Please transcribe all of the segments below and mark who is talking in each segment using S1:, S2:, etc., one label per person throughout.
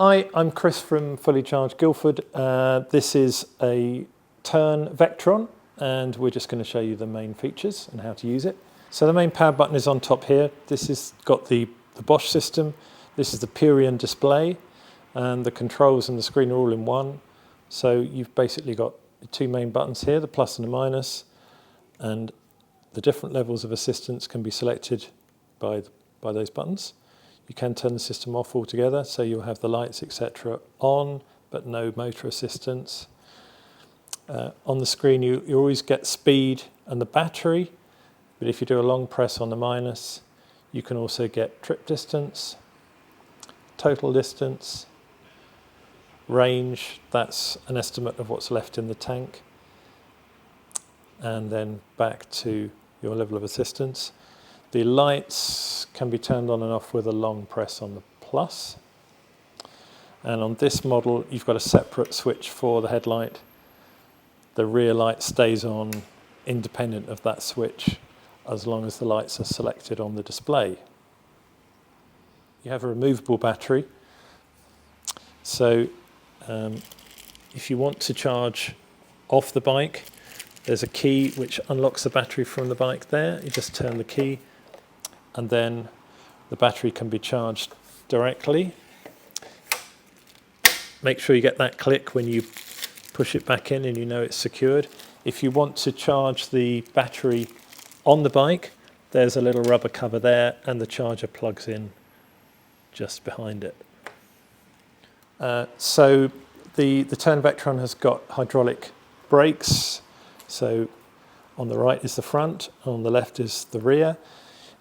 S1: Hi, I'm Chris from Fully Charged Guildford. This is a Tern Vektron, and we're just going to show you the main features and how to use it. So the main power button is on top here. This has got the Bosch system. This is the Purion display, and the controls and the screen are all in one. So you've basically got the two main buttons here, the plus and the minus, and the different levels of assistance can be selected by those buttons. You can turn the system off altogether, so you'll have the lights, etc. on, but no motor assistance. On the screen, you always get speed and the battery, but if you do a long press on the minus, you can also get trip distance, total distance, range, that's an estimate of what's left in the tank, and then back to your level of assistance. The lights can be turned on and off with a long press on the plus. And on this model, you've got a separate switch for the headlight. The rear light stays on independent of that switch as long as the lights are selected on the display. You have a removable battery. So if you want to charge off the bike, there's a key which unlocks the battery from the bike there. You just turn the key, and then the battery can be charged directly. Make sure you get that click when you push it back in and you know it's secured. If you want to charge the battery on the bike, there's a little rubber cover there and the charger plugs in just behind it. So the Tern Vektron has got hydraulic brakes. So on the right is the front, on the left is the rear.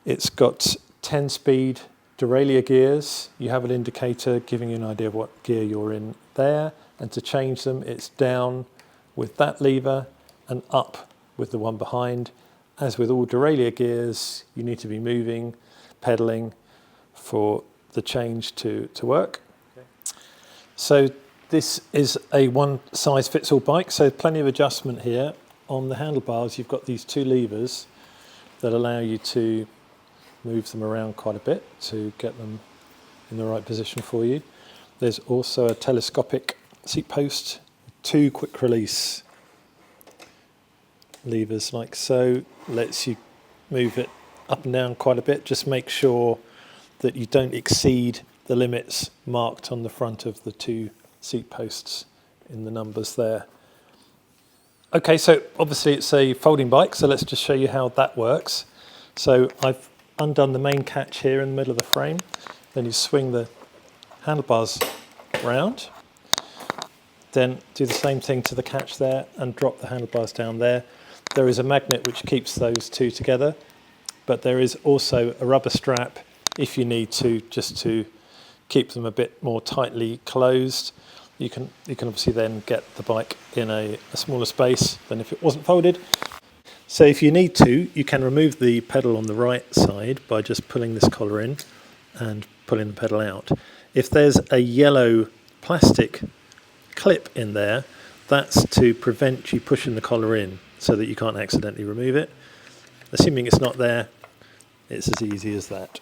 S1: It's got 10-speed derailleur gears. You have an indicator giving you an idea of what gear you're in there, and to change them it's down with that lever and up with the one behind. As with all derailleur gears, you need to be moving, pedalling for the change to work. Okay. So this is a one-size-fits-all bike, so plenty of adjustment here. On the handlebars, you've got these two levers that allow you to move them around quite a bit to get them in the right position for you. There's also a telescopic seat post, two quick release levers like so, lets you move it up and down quite a bit. Just make sure that you don't exceed the limits marked on the front of the two seat posts in the numbers there. Okay, so obviously it's a folding bike, so let's just show you how that works. So I've undone the main catch here in the middle of the frame. Then you swing the handlebars round. Then do the same thing to the catch there and drop the handlebars down there. There is a magnet which keeps those two together, but there is also a rubber strap if you need to, just to keep them a bit more tightly closed. You can obviously then get the bike in a smaller space than if it wasn't folded. So if you need to, you can remove the pedal on the right side by just pulling this collar in and pulling the pedal out. If there's a yellow plastic clip in there, that's to prevent you pushing the collar in so that you can't accidentally remove it. Assuming it's not there, it's as easy as that.